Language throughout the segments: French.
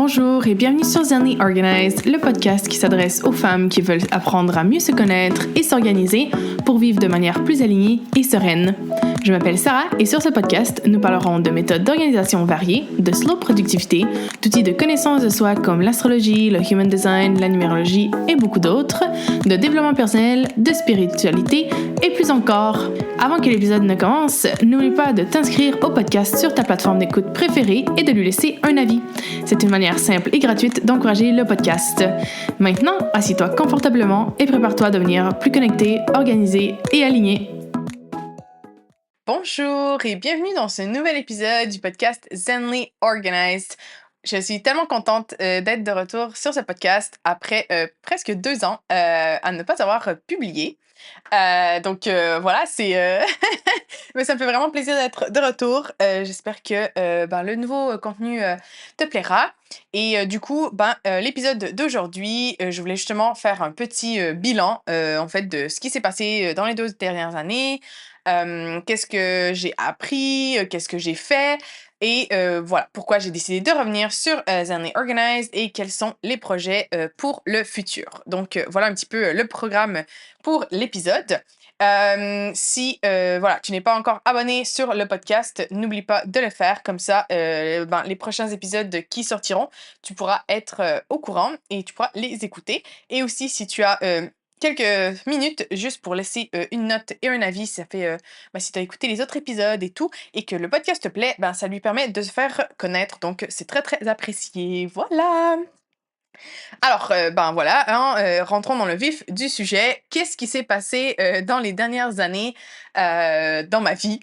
Bonjour et bienvenue sur Zenly Organized, le podcast qui s'adresse aux femmes qui veulent apprendre à mieux se connaître et s'organiser pour vivre de manière plus alignée et sereine. Je m'appelle Sarah et sur ce podcast, nous parlerons de méthodes d'organisation variées, de slow productivité, d'outils de connaissance de soi comme l'astrologie, le human design, la numérologie et beaucoup d'autres, de développement personnel, de spiritualité et plus encore. Avant que l'épisode ne commence, n'oublie pas de t'inscrire au podcast sur ta plateforme d'écoute préférée et de lui laisser un avis. C'est une manière simple et gratuite d'encourager le podcast. Maintenant, assieds-toi confortablement et prépare-toi à devenir plus connecté, organisé et aligné. Bonjour et bienvenue dans ce nouvel épisode du podcast Zenly Organized. Je suis tellement contente d'être de retour sur ce podcast après presque 2 ans à ne pas avoir publié. Donc voilà, mais ça me fait vraiment plaisir d'être de retour. J'espère que le nouveau contenu te plaira. Et du coup, l'épisode d'aujourd'hui, je voulais justement faire un petit bilan en fait de ce qui s'est passé dans les 2 dernières années. Qu'est-ce que j'ai appris, qu'est-ce que j'ai fait et voilà pourquoi j'ai décidé de revenir sur Zenly Organized et quels sont les projets pour le futur. Donc voilà un petit peu le programme pour l'épisode. Si voilà, tu n'es pas encore abonné sur le podcast, n'oublie pas de le faire. Comme ça, les prochains épisodes qui sortiront, tu pourras être au courant et tu pourras les écouter. Et aussi, si tu as quelques minutes juste pour laisser une note et un avis, ça fait si tu as écouté les autres épisodes et tout, et que le podcast te plaît, ça lui permet de se faire connaître. Donc, c'est très, très apprécié. Voilà! Alors, rentrons dans le vif du sujet. Qu'est-ce qui s'est passé dans les dernières années dans ma vie?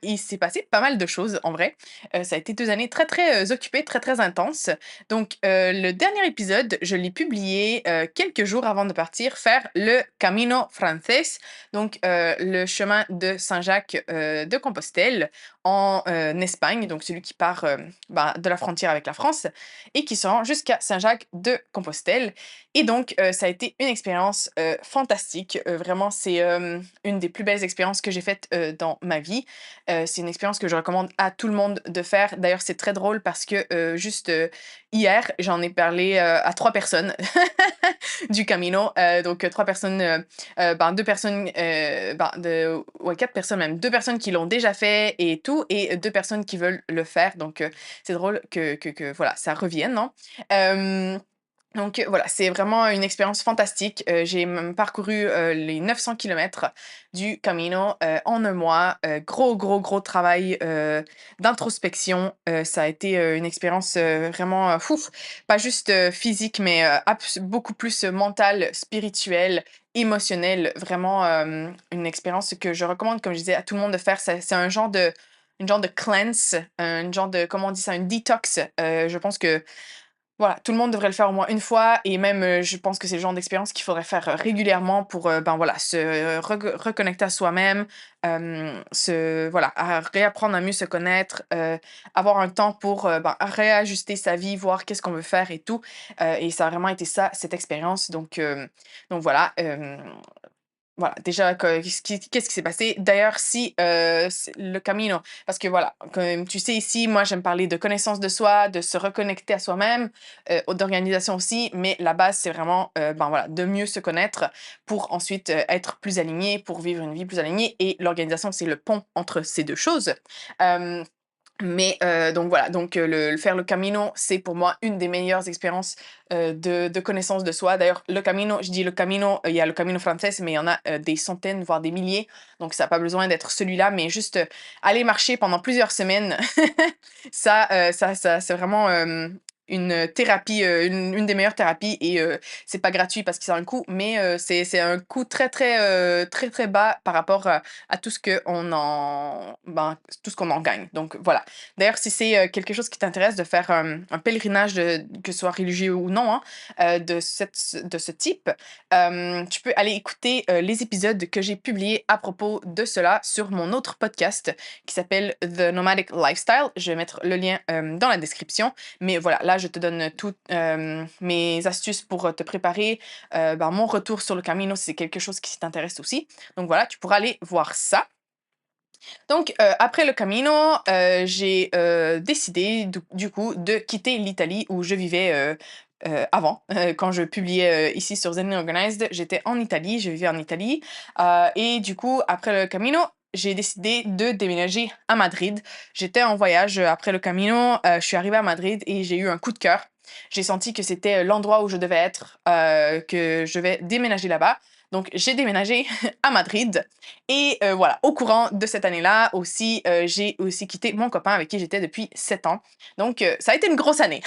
Il s'est passé pas mal de choses en vrai. Ça a été 2 années très, très occupées, très, très intenses. Donc, le dernier épisode, je l'ai publié quelques jours avant de partir faire le Camino Frances, donc le chemin de Saint-Jacques de Compostelle en Espagne, donc celui qui part de la frontière avec la France et qui se rend jusqu'à Saint-Jacques de Compostelle. Et donc, ça a été une expérience fantastique. Vraiment, c'est une des plus belles expériences que j'ai faites dans ma vie. C'est une expérience que je recommande à tout le monde de faire. D'ailleurs, c'est très drôle parce que juste hier, j'en ai parlé à 3 personnes du Camino. Donc, 3 personnes, 2 personnes, 4 personnes même. 2 personnes qui l'ont déjà fait et tout, et 2 personnes qui veulent le faire. Donc, c'est drôle que voilà, ça revienne, non? Donc voilà, c'est vraiment une expérience fantastique. J'ai même parcouru les 900 kilomètres du Camino en un mois. Gros travail d'introspection. Ça a été une expérience vraiment pas juste physique, mais beaucoup plus mentale, spirituelle, émotionnelle. Vraiment une expérience que je recommande, comme je disais, à tout le monde de faire. C'est une genre de cleanse, une genre de, comment on dit ça, une detox. Je pense que voilà, tout le monde devrait le faire au moins une fois et même, je pense que c'est le genre d'expérience qu'il faudrait faire, régulièrement pour, se reconnecter à soi-même, réapprendre à mieux se connaître, avoir un temps pour, réajuster sa vie, voir qu'est-ce qu'on veut faire et tout, et ça a vraiment été ça, cette expérience donc voilà, voilà, déjà, qu'est-ce qui s'est passé? D'ailleurs, si le Camino, parce que voilà, comme tu sais ici, moi j'aime parler de connaissance de soi, de se reconnecter à soi-même, d'organisation aussi, mais la base c'est vraiment de mieux se connaître pour ensuite être plus aligné, pour vivre une vie plus alignée, et l'organisation c'est le pont entre ces 2 choses. Euh, donc voilà, donc le faire le Camino, c'est pour moi une des meilleures expériences de connaissance de soi. D'ailleurs, le Camino, je dis le Camino, il y a le Camino Frances, mais il y en a des centaines, voire des milliers. Donc ça a pas besoin d'être celui-là, mais juste aller marcher pendant plusieurs semaines, ça c'est vraiment une thérapie, une des meilleures thérapies, et c'est pas gratuit parce que c'est un coût, mais c'est un coût très bas par rapport à tout ce tout ce qu'on en gagne. Donc voilà. D'ailleurs, si c'est quelque chose qui t'intéresse de faire un pèlerinage, que ce soit religieux ou non, de ce type, tu peux aller écouter les épisodes que j'ai publiés à propos de cela sur mon autre podcast qui s'appelle The Nomadic Lifestyle. Je vais mettre le lien dans la description. Mais voilà, là, je te donne toutes mes astuces pour te préparer. Mon retour sur le Camino, si c'est quelque chose qui t'intéresse aussi. Donc voilà, tu pourras aller voir ça. Donc, après le Camino, j'ai, décidé du coup de quitter l'Italie où je vivais, avant. Quand je publiais, ici sur Zen Organized, j'étais en Italie, je vivais en Italie, et du coup, après le Camino, j'ai décidé de déménager à Madrid. J'étais en voyage, après le Camino, je suis arrivée à Madrid et j'ai eu un coup de cœur. J'ai senti que c'était l'endroit où je devais être, que je vais déménager là-bas. Donc j'ai déménagé à Madrid et voilà, au courant de cette année-là aussi, j'ai aussi quitté mon copain avec qui j'étais depuis 7 ans. Donc ça a été une grosse année.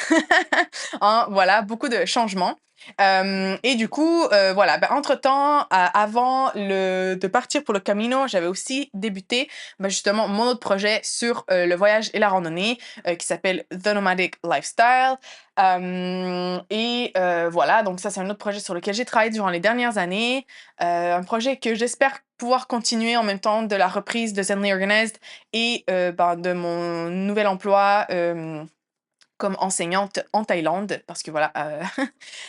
Hein, voilà, beaucoup de changements. Et du coup, voilà, bah, entre-temps, avant de partir pour le Camino, j'avais aussi débuté, bah, justement mon autre projet sur, le voyage et la randonnée, qui s'appelle The Nomadic Lifestyle. Et voilà, donc ça, c'est un autre projet sur lequel j'ai travaillé durant les dernières années. Un projet que j'espère pouvoir continuer en même temps de la reprise de Zenly Organized et ben, de mon nouvel emploi, comme enseignante en Thaïlande parce que voilà,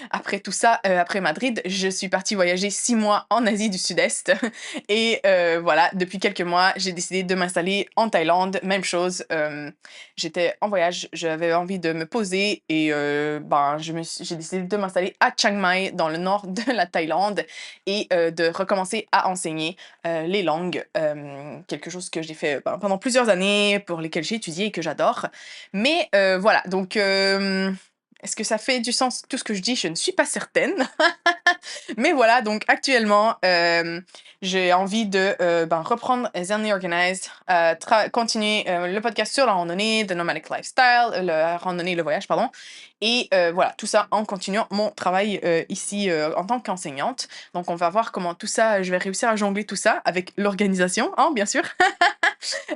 après tout ça, après Madrid, je suis partie voyager 6 mois en Asie du Sud-Est et voilà, depuis quelques mois, j'ai décidé de m'installer en Thaïlande. Même chose, j'étais en voyage, j'avais envie de me poser et ben, j'ai décidé de m'installer à Chiang Mai, dans le nord de la Thaïlande et de recommencer à enseigner, les langues, quelque chose que j'ai fait, ben, pendant plusieurs années, pour lesquelles j'ai étudié et que j'adore. Mais voilà, donc est-ce que ça fait du sens tout ce que je dis? Je ne suis pas certaine. Mais voilà, donc actuellement, j'ai envie de, ben, reprendre Zenly Organized, continuer, le podcast sur la randonnée, The Nomadic Lifestyle, la randonnée, le voyage, pardon. Et voilà, tout ça en continuant mon travail, ici, en tant qu'enseignante. Donc on va voir comment tout ça, je vais réussir à jongler tout ça avec l'organisation, hein, bien sûr.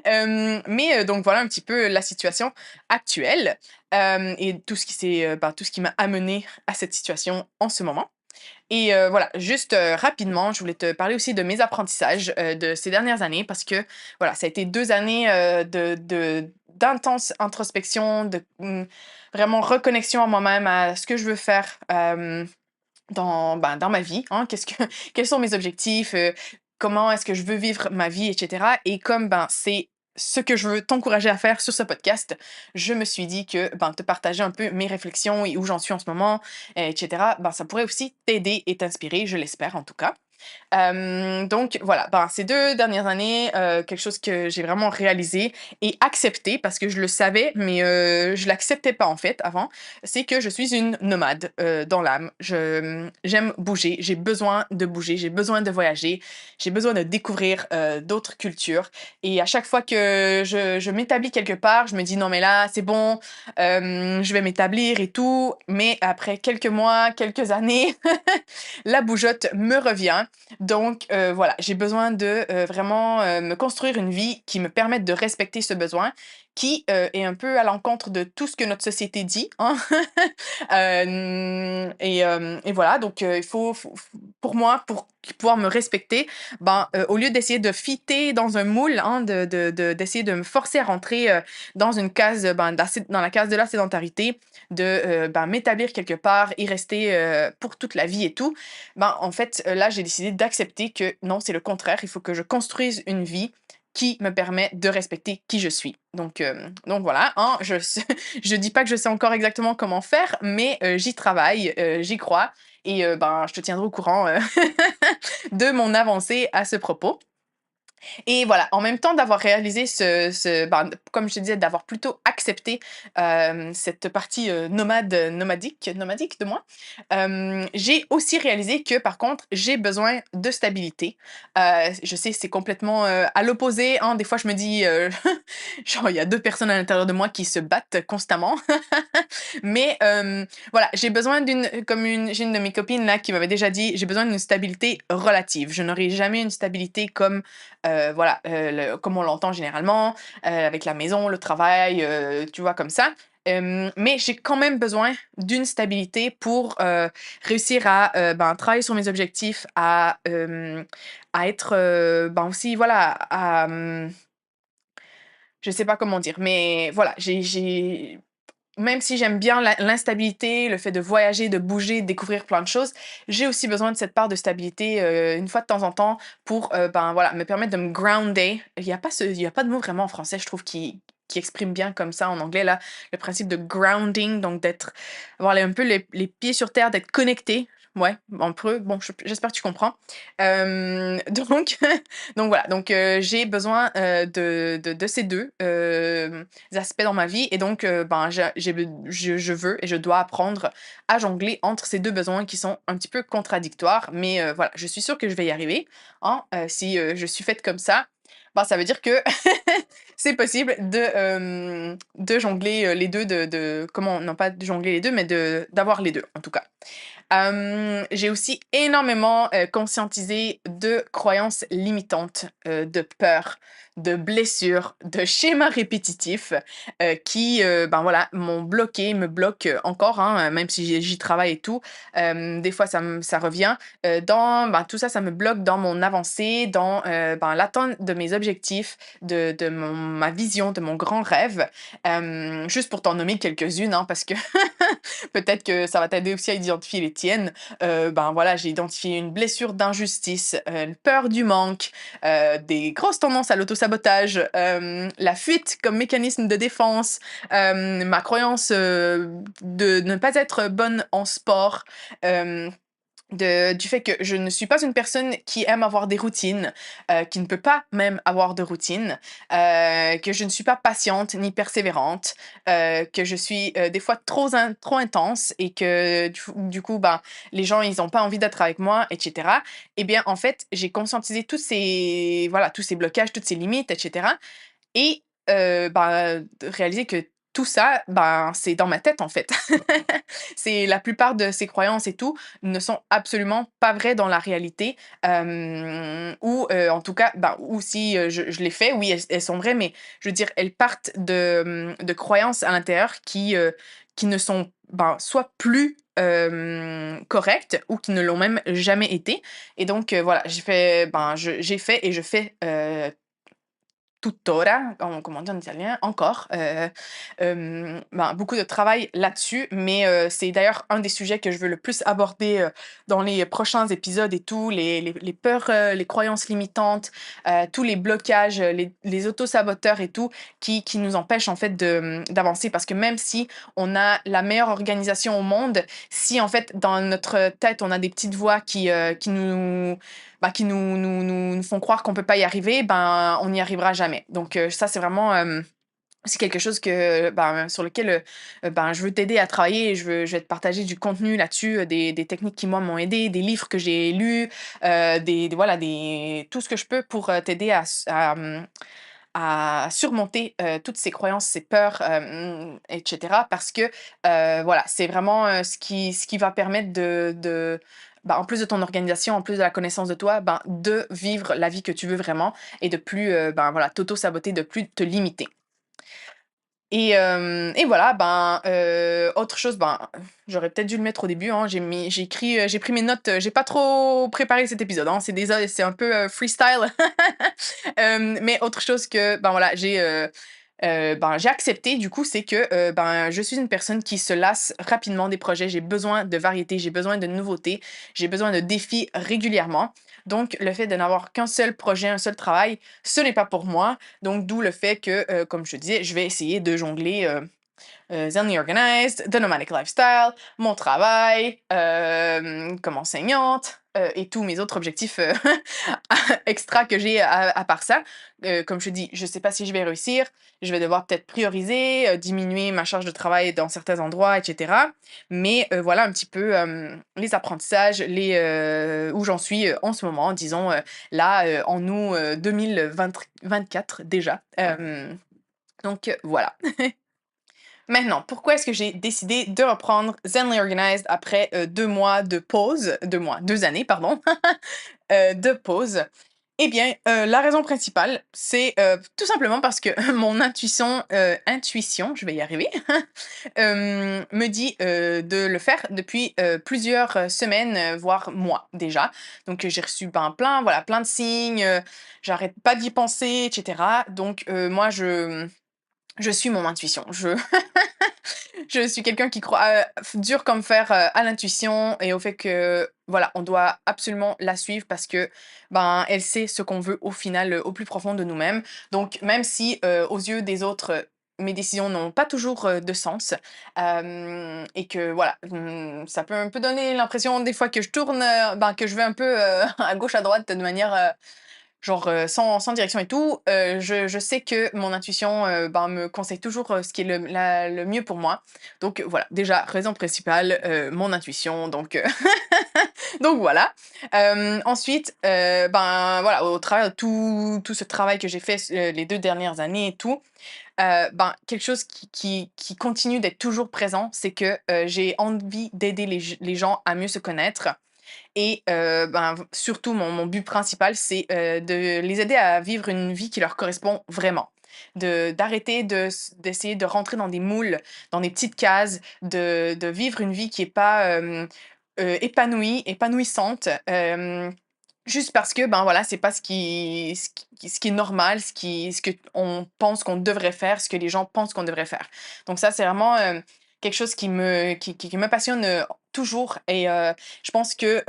Mais donc voilà un petit peu la situation actuelle, et tout ce qui bah, tout ce qui m'a amené à cette situation en ce moment. Et voilà, juste, rapidement, je voulais te parler aussi de mes apprentissages, de ces dernières années parce que, voilà, ça a été 2 années, d'intense introspection, vraiment reconnexion à moi-même, à ce que je veux faire, dans ma vie, hein. Quels sont mes objectifs, comment est-ce que je veux vivre ma vie et cetera et comme, ben, c'est ce que je veux t'encourager à faire sur ce podcast, je me suis dit que, ben, te partager un peu mes réflexions et où j'en suis en ce moment, et cetera, ben, ça pourrait aussi t'aider et t'inspirer, je l'espère en tout cas. Donc voilà, ben, ces 2 dernières années, quelque chose que j'ai vraiment réalisé et accepté parce que je le savais, mais je l'acceptais pas en fait avant, c'est que je suis une nomade, dans l'âme. J'aime bouger, j'ai besoin de bouger, j'ai besoin de voyager, j'ai besoin de découvrir, d'autres cultures et à chaque fois que je m'établis quelque part, je me dis: «Non mais là, c'est bon, je vais m'établir et tout», mais après quelques mois, quelques années, la bougeotte me revient donc voilà, j'ai besoin de, vraiment, me construire une vie qui me permette de respecter ce besoin, qui, est un peu à l'encontre de tout ce que notre société dit, hein. Et voilà, donc il faut pour moi, pour pouvoir me respecter, ben, au lieu d'essayer de fitter dans un moule, hein, d'essayer de me forcer à rentrer, dans une case, ben, dans la case de la sédentarité, de, ben, m'établir quelque part, y rester, pour toute la vie et tout, ben, en fait, là, j'ai décidé d'accepter que non, c'est le contraire. Il faut que je construise une vie qui me permet de respecter qui je suis. Donc voilà, hein, je dis pas que je sais encore exactement comment faire, mais j'y travaille, j'y crois et ben, je te tiendrai au courant, de mon avancée à ce propos. Et voilà, en même temps d'avoir réalisé ben, comme je te disais, d'avoir plutôt accepté, cette partie, nomadique de moi, j'ai aussi réalisé que par contre, j'ai besoin de stabilité. Je sais, c'est complètement, à l'opposé, hein. Des fois, je me dis, genre, il y a 2 personnes à l'intérieur de moi qui se battent constamment. Mais voilà, j'ai besoin j'ai une de mes copines là qui m'avait déjà dit: «J'ai besoin d'une stabilité relative. Je n'aurai jamais une stabilité comme, voilà, comme on l'entend généralement, avec la maison, le travail, tu vois? Comme ça. Mais j'ai quand même besoin d'une stabilité pour, réussir à, ben, travailler sur mes objectifs, à être, ben, aussi voilà, je sais pas comment dire, mais voilà, j'ai même si j'aime bien l'instabilité, le fait de voyager, de bouger, de découvrir plein de choses, j'ai aussi besoin de cette part de stabilité, une fois de temps en temps pour, ben, voilà, me permettre de me grounder. Il y a pas de mot vraiment en français, je trouve, qui exprime bien comme ça en anglais, là, le principe de grounding, donc d'être avoir un peu les pieds sur terre, d'être connecté. Ouais, un peu. Bon, j'espère que tu comprends. Donc donc voilà, donc j'ai besoin, de ces 2 aspects dans ma vie et donc ben, je veux et je dois apprendre à jongler entre ces 2 besoins qui sont un petit peu contradictoires, mais voilà, je suis sûre que je vais y arriver, hein, si, je suis faite comme ça, bah, ça veut dire que c'est possible de jongler, les 2 de comment non pas de jongler les 2 mais d'avoir les 2 en tout cas. J'ai aussi énormément, conscientisé de croyances limitantes, de peurs, de blessures, de schémas répétitifs, qui, ben, voilà, me bloquent, encore, hein, même si j'y travaille et tout. Des fois ça revient, tout ça, ça me bloque dans mon avancée, dans, ben, l'atteinte de mes objectifs, de ma vision, de mon grand rêve. Juste pour t'en nommer quelques-unes, hein, parce que peut-être que ça va t'aider aussi à identifier les tiennes. Ben voilà, j'ai identifié une blessure d'injustice, une peur du manque, des grosses tendances à l'autosabotage, la fuite comme mécanisme de défense, ma croyance, de ne pas être bonne en sport, du fait que je ne suis pas une personne qui aime avoir des routines, qui ne peut pas même avoir de routine, que je ne suis pas patiente ni persévérante, que je suis, des fois trop intense et que du coup, ben, les gens ils ont pas envie d'être avec moi et cetera. Et bien, en fait, j'ai conscientisé tous ces blocages, toutes ces limites et cetera et bah, de réaliser que tout ça, ben, c'est dans ma tête, en fait. C'est la plupart de ces croyances et tout ne sont absolument pas vraies dans la réalité, ou en tout cas, ben, ou si, je les fais, oui, elles sont vraies, mais je veux dire, elles partent de croyances à l'intérieur qui ne sont, ben, soit plus, correctes ou qui ne l'ont même jamais été et donc voilà, j'ai fait et je fais, tuttora, comment on dit en italien? Encore, ben, beaucoup de travail là-dessus, mais c'est d'ailleurs un des sujets que je veux le plus aborder, dans les prochains épisodes et tout, les peurs, les croyances limitantes, tous les blocages, les autosaboteurs et tout, qui nous empêchent en fait d'avancer. Parce que même si on a la meilleure organisation au monde, si en fait dans notre tête, on a des petites voix qui nous font croire qu'on peut pas y arriver, ben, on n'y arrivera jamais. Donc ça, c'est vraiment, c'est quelque chose ben, sur lequel, ben, je veux t'aider à travailler et je vais te partager du contenu là-dessus, des techniques qui, moi, m'ont aidé, des livres que j'ai lus, voilà, tout ce que je peux pour, t'aider à surmonter, toutes ces croyances, ces peurs, et cetera. Parce que, voilà, c'est vraiment, ce qui va permettre bah, en plus de ton organisation, en plus de la connaissance de toi, ben, de vivre la vie que tu veux vraiment et de plus, ben, voilà, t'auto-saboter, de plus te limiter. Et voilà, ben, autre chose, ben, j'aurais peut-être dû le mettre au début, hein, j'ai pris mes notes, j'ai pas trop préparé cet épisode, hein, c'est un peu, freestyle. Mais autre chose que, ben, voilà, ben, j'ai accepté du coup, c'est que, ben, je suis une personne qui se lasse rapidement des projets. J'ai besoin de variété, j'ai besoin de nouveautés, j'ai besoin de défis régulièrement. Donc le fait de n'avoir qu'un seul projet, un seul travail, ce n'est pas pour moi. Donc d'où le fait que, comme je te disais, je vais essayer de jongler, Zenly Organized, The Nomadic Lifestyle, mon travail, comme enseignante, et tous mes autres objectifs, extra que j'ai à part ça. Comme je te dis, je sais pas si je vais réussir, je vais devoir peut-être prioriser, diminuer ma charge de travail dans certains endroits et cetera. Mais, voilà un petit peu, les apprentissages, où j'en suis, en ce moment, disons, là, en août, 2024 déjà. Donc, voilà. Maintenant, pourquoi est-ce que j'ai décidé de reprendre Zenly Organized après, 2 mois de pause? 2 mois, 2 années pardon, de pause? Eh bien, la raison principale, c'est, tout simplement parce que mon intuition, je vais y arriver, me dit, de le faire depuis, plusieurs, semaines, voire mois déjà. Donc, j'ai reçu, ben, plein de signes, j'arrête pas d'y penser et cetera. Donc, moi je suis mon intuition. Je suis quelqu'un qui croit, dur comme fer, à l'intuition et au fait que, voilà, on doit absolument la suivre parce que, ben, elle sait ce qu'on veut au final, au plus profond de nous-mêmes. Donc même si, aux yeux des autres, mes décisions n'ont pas toujours, de sens, et que voilà, ça peut un peu donner l'impression des fois que je tourne, ben, que je vais un peu, à gauche, à droite de manière, genre, sans direction et tout, je sais que mon intuition, ben, me conseille toujours, ce qui est le mieux pour moi. Donc voilà, déjà raison principale, mon intuition donc donc voilà. Ensuite, ben, voilà, au travers de tout ce travail que j'ai fait les 2 dernières années et tout, ben, quelque chose qui continue d'être toujours présent, c'est que, j'ai envie d'aider les gens à mieux se connaître et ben, surtout mon but principal, c'est, de les aider à vivre une vie qui leur correspond vraiment. D'arrêter d'essayer de rentrer dans des moules, dans des petites cases, de vivre une vie qui est pas, épanouie, épanouissante, juste parce que, ben, voilà, c'est pas ce qui est normal, ce que on pense qu'on devrait faire, ce que les gens pensent qu'on devrait faire. Donc ça, c'est vraiment, quelque chose qui me passionne, toujours et je pense que,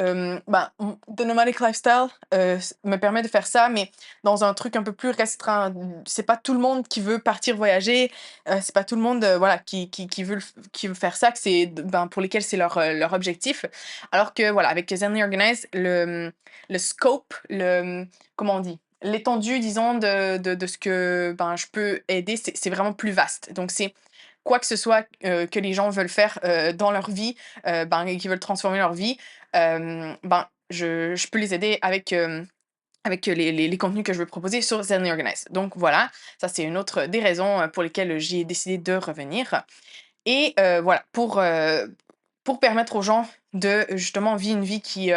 ben, The Nomadic Lifestyle, me permet de faire ça, mais dans un truc un peu plus restreint. C'est pas tout le monde qui veut partir voyager, c'est pas tout le monde, voilà, qui veut faire ça, que c'est ben, pour lesquels c'est leur objectif. Alors que voilà, avec Zenly Organize, le scope, comment on dit? L'étendue, disons, de ce que, ben, je peux aider, c'est vraiment plus vaste. Donc c'est quoi que ce soit, que les gens veulent faire, dans leur vie, ben, et qui veulent transformer leur vie, ben, je peux les aider avec les contenus que je veux proposer sur Zenly Organize. Donc voilà, ça c'est une autre des raisons, pour lesquelles j'ai décidé de revenir et voilà, pour permettre aux gens de justement vivre une vie qui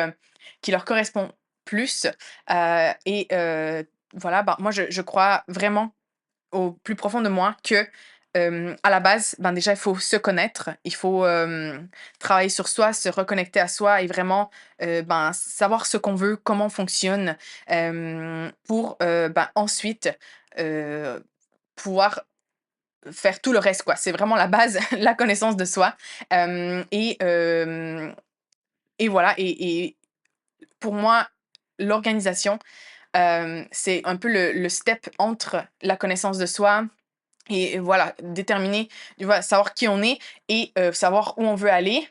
leur correspond plus, et voilà, ben, moi je crois vraiment au plus profond de moi que, à la base, ben, déjà, il faut se connaître, il faut, travailler sur soi, se reconnecter à soi et vraiment, ben, savoir ce qu'on veut, comment on fonctionne, pour, ben, ensuite, heu, pouvoir faire tout le reste, quoi. C'est vraiment la base, la connaissance de soi, et voilà et pour moi, l'organisation, c'est un peu le step entre la connaissance de soi et voilà, déterminer, tu vois, savoir qui on est et savoir où on veut aller,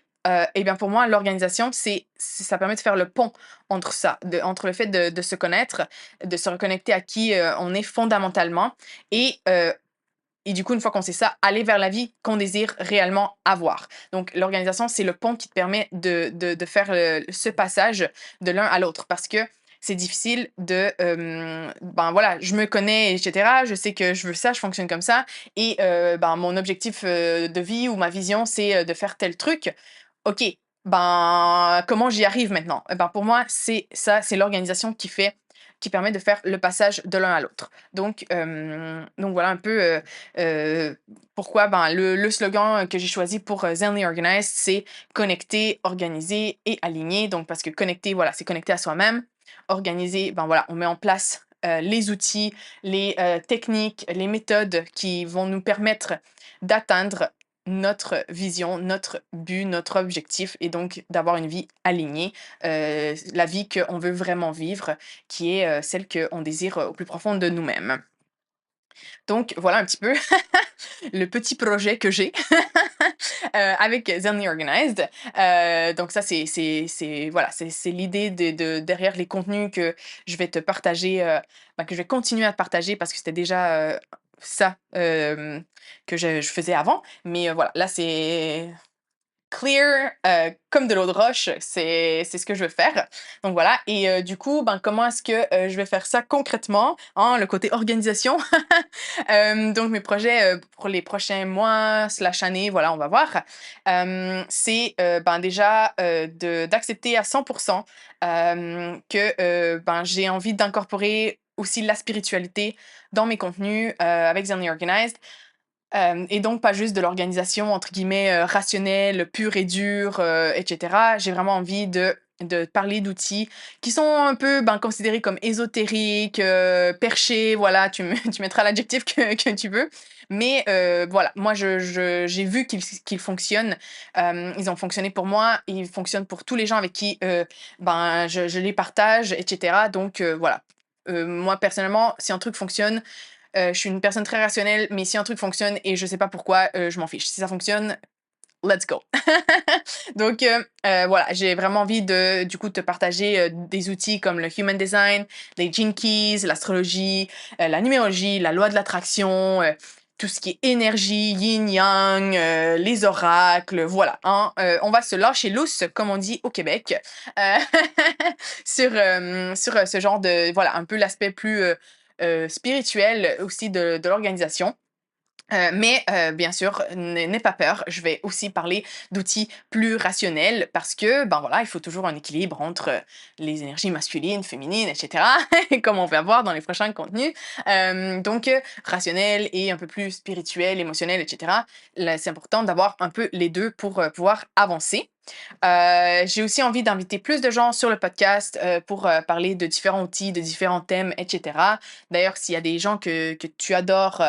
et bien, pour moi, l'organisation, ça permet de faire le pont entre ça, entre le fait de se connaître, de se reconnecter à qui, on est fondamentalement et du coup, une fois qu'on sait ça, aller vers la vie qu'on désire réellement avoir. Donc l'organisation, c'est le pont qui te permet de faire, ce passage de l'un à l'autre parce que c'est difficile de, ben, voilà, je me connais et cetera, je sais que je veux ça, je fonctionne comme ça et ben, mon objectif, de vie ou ma vision, c'est, de faire tel truc. OK, ben, comment j'y arrive maintenant? Et ben, pour moi, c'est ça, c'est l'organisation qui permet de faire le passage de l'un à l'autre. Donc voilà un peu, pourquoi, ben, le slogan que j'ai choisi pour, Zenly Organized, c'est connecter, organiser et aligner. Donc parce que connecter, voilà, c'est connecter à soi-même. Organiser, ben, voilà, on met en place, les outils, les, techniques, les méthodes qui vont nous permettre d'atteindre notre vision, notre but, notre objectif et donc d'avoir une vie alignée, la vie qu'on veut vraiment vivre, qui est, celle qu'on désire, au plus profond de nous-mêmes. Donc voilà un petit peu le petit projet que j'ai, avec Zenly Organized. Donc ça c'est voilà, c'est l'idée derrière les contenus que je vais te partager, bah, que je vais continuer à partager parce que c'était déjà, ça, que je faisais avant. Mais, voilà, là c'est clear, comme de l'eau de roche, c'est ce que je veux faire. Donc voilà et du coup, ben, comment est-ce que, je vais faire ça concrètement, hein, le côté organisation? Donc mes projets, pour les prochains mois slash années, voilà, on va voir. C'est, ben, déjà, d'accepter à 100 que, ben, j'ai envie d'incorporer aussi la spiritualité dans mes contenus, avec Zenly Organized. Et donc pas juste de l'organisation entre guillemets, «rationnelle, pure et dure», et cetera. J'ai vraiment envie de parler d'outils qui sont un peu, considérés comme ésotériques, perchés, voilà, tu mettras l'adjectif que tu veux. Mais voilà, moi j'ai vu qu'ils fonctionnent. Ils ont fonctionné pour moi, ils fonctionnent pour tous les gens avec qui, je les partage et cetera. Donc voilà. Moi personnellement, si un truc fonctionne, je suis une personne très rationnelle, mais si un truc fonctionne et je sais pas pourquoi, je m'en fiche. Si ça fonctionne, let's go. Donc voilà, j'ai vraiment envie de du coup te partager, des outils comme le Human Design, les Gene Keys, l'astrologie, la numérologie, la loi de l'attraction, tout ce qui est énergie, yin-yang, les oracles, voilà, hein. On va se lâcher lousse, comme on dit au Québec, heu, sur ce genre de voilà, un peu l'aspect plus, spirituel aussi de l'organisation. Mais bien sûr, n'aie pas peur, je vais aussi parler d'outils plus rationnels parce que, voilà, il faut toujours un équilibre entre, les énergies masculines, féminines et cetera, comme on va voir dans les prochains contenus. Donc rationnel et un peu plus spirituel, émotionnel et cetera. Là, c'est important d'avoir un peu les 2 pour, pouvoir avancer. J'ai aussi envie d'inviter plus de gens sur le podcast, pour, parler de différents outils, de différents thèmes et cetera. D'ailleurs, s'il y a des gens que tu adores,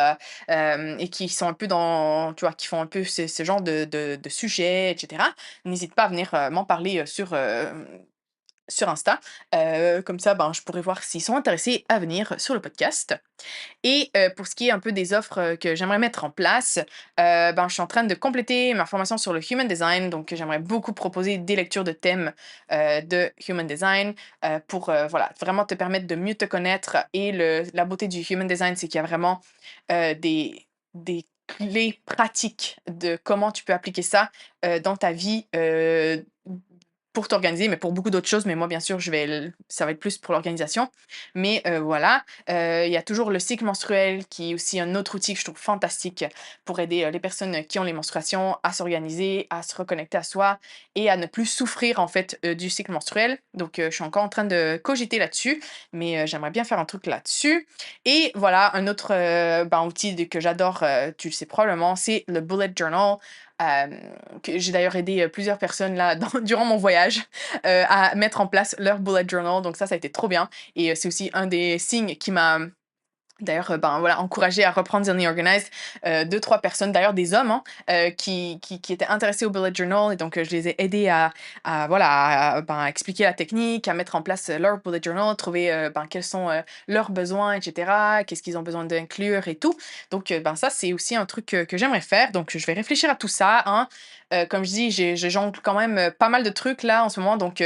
et qui sont un peu dans tu vois, qui font un peu ce genre de sujets et cetera, n'hésite pas à venir, m'en parler, sur Insta. Comme ça, je pourrais voir s'ils sont intéressés à venir sur le podcast. Et pour ce qui est un peu des offres, que j'aimerais mettre en place, je suis en train de compléter ma formation sur le Human Design, donc j'aimerais beaucoup proposer des lectures de thèmes, de Human Design, pour, voilà, vraiment te permettre de mieux te connaître et la beauté du Human Design, c'est qu'il y a vraiment, des clés pratiques de comment tu peux appliquer ça, dans ta vie, pour t'organiser, mais pour beaucoup d'autres choses, mais moi, bien sûr, je vais l ça va être plus pour l'organisation. Mais voilà, il y a toujours le cycle menstruel qui est aussi un autre outil que je trouve fantastique pour aider, les personnes qui ont les menstruations à s'organiser, à se reconnecter à soi et à ne plus souffrir, en fait, du cycle menstruel. Donc je suis encore en train de cogiter là-dessus, mais j'aimerais bien faire un truc là-dessus. Et voilà, un autre, outil que j'adore, tu le sais probablement, c'est le bullet journal. Hem, que j'ai d'ailleurs aidé, plusieurs personnes là durant mon voyage, à mettre en place leur bullet journal, donc ça a été trop bien et c'est aussi un des signes qui m'a d'ailleurs, voilà, encouragé à reprendre Zenly Organized, 2-3 personnes, d'ailleurs des hommes, hein, qui étaient intéressés au bullet journal et donc je les ai aidés à voilà, à expliquer la technique, à mettre en place, leur bullet journal, trouver, quels sont, leurs besoins et cetera, qu'est-ce qu'ils ont besoin d'inclure et tout. Donc ça, c'est aussi un truc, que j'aimerais faire, donc je vais réfléchir à tout ça, hein. Comme je dis, je jongle quand même, pas mal de trucs là en ce moment, donc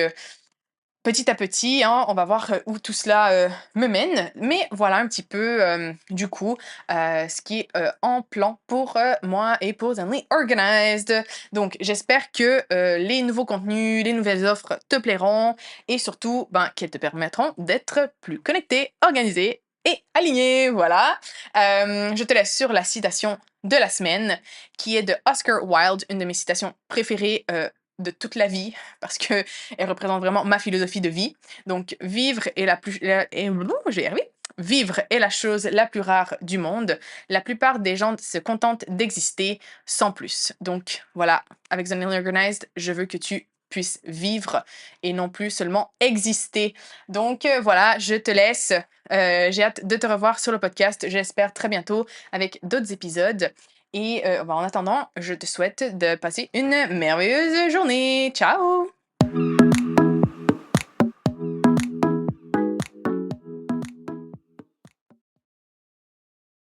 petit à petit, hein, on va voir, où tout cela, me mène. Mais voilà un petit peu, du coup, ce qui est, en plan pour, moi et pour Zenly Organized. Donc j'espère que, les nouveaux contenus, les nouvelles offres te plairont et surtout, qu'elles te permettront d'être plus connecté, organisé et aligné, voilà. Je te laisse sur la citation de la semaine qui est de Oscar Wilde, une de mes citations préférées, de toute la vie parce que elle représente vraiment ma philosophie de vie. Donc, vivre est la plus, je vais y arriver. Vivre est la chose la plus rare du monde. La plupart des gens se contentent d'exister sans plus. Donc, voilà, avec The Nearly Organized, je veux que tu puisses vivre et non plus seulement exister. Donc, voilà, je te laisse. J'ai hâte de te revoir sur le podcast, j'espère très bientôt avec d'autres épisodes. Et en attendant, je te souhaite de passer une merveilleuse journée. Ciao!